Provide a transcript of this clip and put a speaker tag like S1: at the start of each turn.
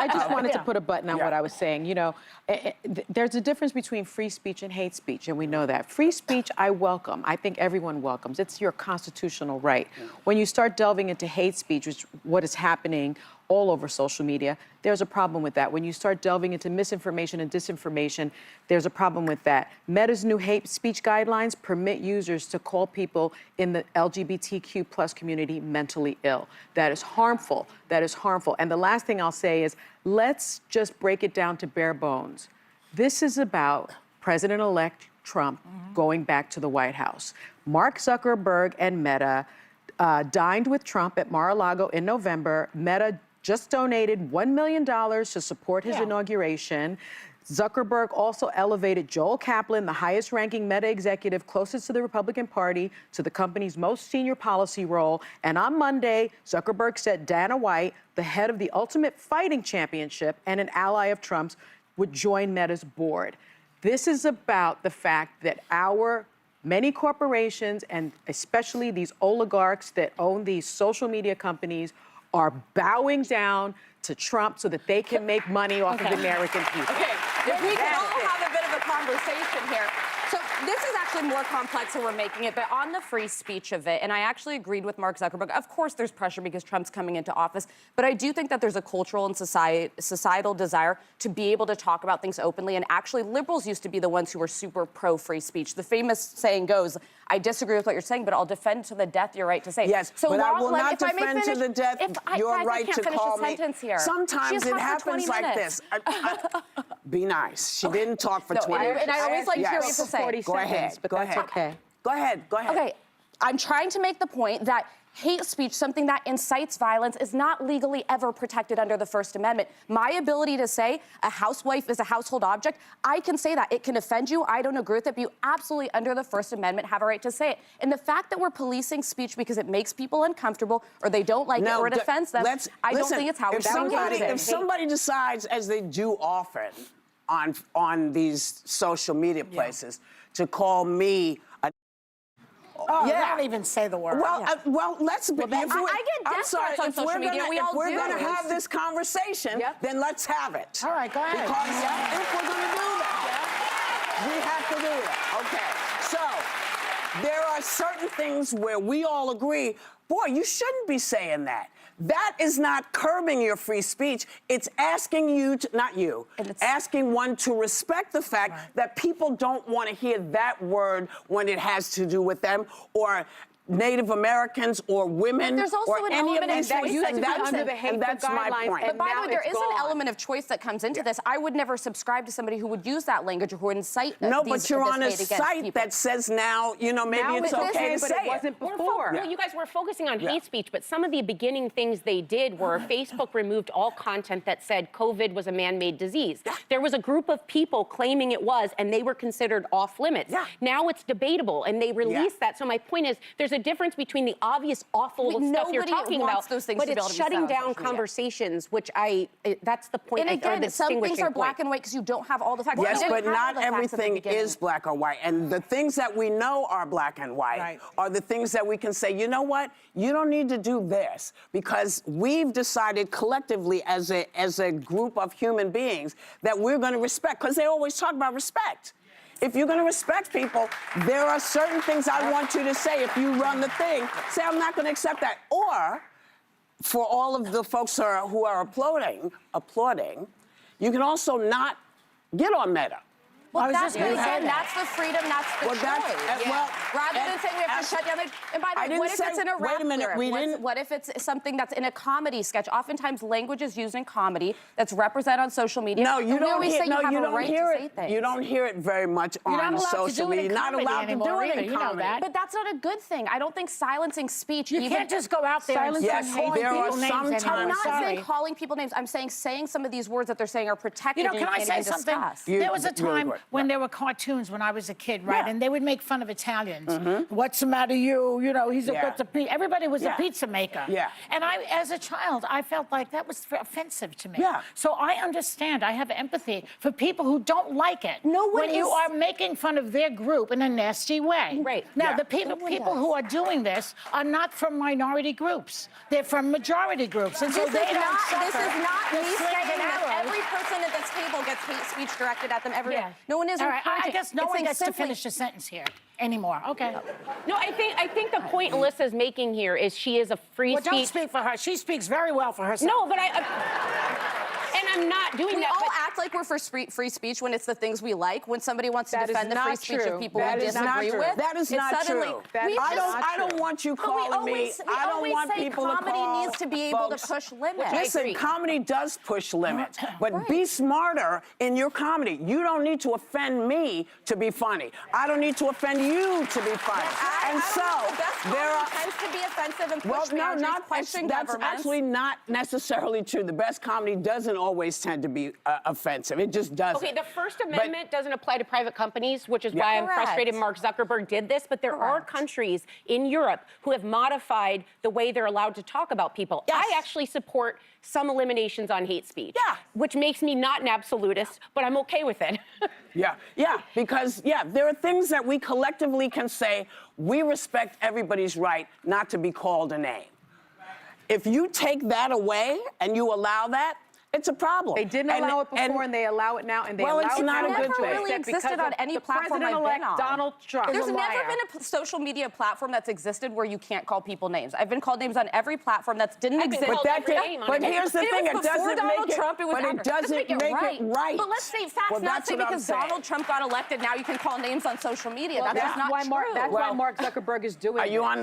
S1: I just wanted to put a button on what I was saying. You know, there's a difference between free speech and hate speech, and we know that. Free speech, I welcome. I think everyone welcomes. It's your constitutional right. When you start delving into hate speech, which is what is happening all over social media, there's a problem with that. When you start delving into misinformation and disinformation, there's a problem with that. Meta's new hate speech guidelines permit users to call people in the LGBTQ plus community mentally ill. That is harmful. That is harmful. And the last thing I'll say is, let's just break it down to bare bones. This is about President-elect Trump going back to the White House. Mark Zuckerberg and Meta dined with Trump at Mar-a-Lago in November. Meta just donated $1 million to support his inauguration. Zuckerberg also elevated Joel Kaplan, the highest-ranking Meta executive closest to the Republican Party, to the company's most senior policy role. And on Monday, Zuckerberg said Dana White, the head of the Ultimate Fighting Championship and an ally of Trump's, would join Meta's board. This is about the fact that our many corporations, and especially these oligarchs that own these social media companies, are bowing down to Trump so that they can make money off of the American people.
S2: Okay, if we can all have a bit of a conversation here. So this is actually more complex than we're making it, but on the free speech of it, and I actually agreed with Mark Zuckerberg, of course there's pressure because Trump's coming into office, but I do think that there's a cultural and societal desire to be able to talk about things openly, and actually liberals used to be the ones who were super pro-free speech. The famous saying goes, I disagree with what you're saying, but I'll defend to the death your right to say.
S3: Yes,
S2: so
S3: but I will not
S2: if I may
S3: defend to the death your right to call me.
S2: Here.
S3: Sometimes it happens like this. Be nice. She didn't talk for 20 minutes.
S2: And I always like hearing you to say.
S1: Go ahead.
S3: But that's
S1: okay.
S3: Go ahead.
S2: Okay, I'm trying to make the point that hate speech, something that incites violence, is not legally ever protected under the First Amendment. My ability to say a housewife is a household object, I can say that. It can offend you. I don't agree with it, but you absolutely, under the First Amendment, have a right to say it. And the fact that we're policing speech because it makes people uncomfortable or they don't like it or it offends them, I don't think it's how we're supposed to do it.
S3: If somebody decides, as they do often on these social media places, to call me a
S4: not even say the word.
S3: Well, let's be.
S2: I get death threats on social media.
S3: If we're going to have this conversation, then let's have it.
S4: All right, go ahead.
S3: Because if we're going to do that, we have to do it. Okay. So there are certain things where we all agree, boy, you shouldn't be saying that. That is not curbing your free speech. It's asking you to, not you, asking one to respect the fact that people don't want to hear that word when it has to do with them or Native Americans or women or any of these things. That's my point.
S2: But by the way, there is an element of choice that comes into this. I would never subscribe to somebody who would use that language or who would incite
S3: No, but you're on a site that says now, you know, maybe it's okay to say it.
S1: It wasn't before.
S5: No, you guys were focusing on hate speech, but some of the beginning things they did were Facebook removed all content that said COVID was a man-made disease. There was a group of people claiming it was, and they were considered off limits. Now it's debatable, and they released that. So my point is, there's a difference between the obvious awful stuff you're talking about, but it's shutting down conversations, which that's the point.
S2: And again, some things are black and white because you don't have all the facts.
S3: Yes, but not everything is black or white. And the things that we know are black and white are the things that we can say, you know what? You don't need to do this because we've decided collectively as a group of human beings that we're going to respect, because they always talk about respect. If you're going to respect people, there are certain things I want you to say. If you run the thing, say, I'm not going to accept that. Or, for all of the folks who are applauding, you can also not get on Meta.
S2: Well, that's the freedom, that's the choice. Rather than saying we have to shut down and by the way, what if it's in a rap lyric? What if it's something that's in a comedy sketch? Oftentimes, language is used in comedy that's represented on social media.
S3: No, you don't hear it. You don't hear it very much on social media. You're not allowed to do it in comedy.
S2: But that's not a good thing. I don't think silencing speech.
S4: You can't just go out there and call people names.
S2: I'm not saying calling people names. I'm saying some of these words that they're saying are protected.
S4: You know, can I say something? There was a time when there were cartoons when I was a kid, right? And they would make fun of Italians. What's the matter, you? You know, he's a pizza. Everybody was a pizza maker. And as a child, I felt like that was offensive to me. So I understand. I have empathy for people who don't like it. When you are making fun of their group in a nasty way. Now, the people who are doing this are not from minority groups. They're from majority groups. And so they don't suffer.
S2: This is not me saying that person at this table gets hate speech directed at them every day.
S4: Yeah.
S2: No one is
S4: All right, I
S2: encouraging.
S4: guess no
S2: It's
S4: one
S2: saying
S4: gets to
S2: simply-
S4: finish a sentence here anymore. Okay.
S5: No, I think the point Alyssa's making here is she is a free
S4: Well, don't
S5: speech.
S4: speak for her. She speaks very well for herself.
S5: No, but and I'm not doing
S2: We
S5: that.
S2: all
S5: but
S2: act like we're for free speech when it's the things we like. When somebody wants to
S1: That is
S2: defend the
S1: not
S2: free speech
S1: true.
S2: of people
S3: That
S2: we
S3: is not
S2: disagree
S3: true.
S2: with,
S3: That is
S2: it's
S3: not
S2: suddenly,
S3: true.
S1: That
S2: we
S1: is
S2: just-
S1: not
S3: I don't
S1: true.
S3: want you
S2: But we
S3: calling me.
S2: always, we
S3: I don't
S2: always
S3: want
S2: say
S3: people to
S2: comedy
S3: call
S2: needs to be able
S3: folks.
S2: to push limits.
S3: Listen, comedy does push limits, but be smarter in your comedy. You don't need to offend me to be funny. I don't need to offend you to be funny. And so
S2: the best
S3: there are.
S2: tends to be offensive and push
S3: Well, no,
S2: boundaries,
S3: not
S2: question
S3: that's
S2: governments.
S3: actually not necessarily true. The best comedy doesn't always tend to be offensive. It just doesn't.
S5: Okay, the First Amendment doesn't apply to private companies, which is why I'm
S2: Correct.
S5: frustrated Mark Zuckerberg did this. But there are
S2: Correct.
S5: countries in Europe who have modified the way they're allowed to talk about people.
S3: Yes.
S5: I actually support some eliminations on hate speech.
S3: Yeah.
S5: Which makes me not an absolutist, but I'm okay with it.
S3: Yeah, because there are things that we collectively can say, we respect everybody's right not to be called a name. If you take that away and you allow that, it's a problem.
S1: They didn't allow it before, and they allow it now, and they
S3: Well,
S1: allow
S3: it's
S1: it
S3: not
S1: now
S3: a good
S1: to
S3: thing.
S1: an
S2: Really
S1: extent
S2: existed
S1: because
S2: on
S1: of
S2: any
S1: the
S2: platform I've
S1: President-elect
S2: been on.
S1: Donald Trump.
S2: There's
S1: is a
S2: never
S1: liar.
S2: been a social media platform that's existed where you can't call people names. I've been called names on every platform that didn't
S5: I've been
S2: exist.
S5: called every name on
S3: But
S5: it.
S3: here's the
S2: It
S3: thing,
S2: was
S3: it
S2: before
S3: doesn't
S2: Donald
S3: make it,
S2: Trump, it was
S3: but
S2: after.
S3: it doesn't make it right.
S2: But let's say facts,
S3: Well,
S2: not
S3: that's
S2: say
S3: what I'm
S2: because
S3: saying.
S2: Donald Trump got elected, now you can call names on social media.
S1: Well,
S2: That's just not
S1: why
S2: true.
S1: Mark, that's why Mark Zuckerberg is doing
S3: Are you
S1: it.
S3: on the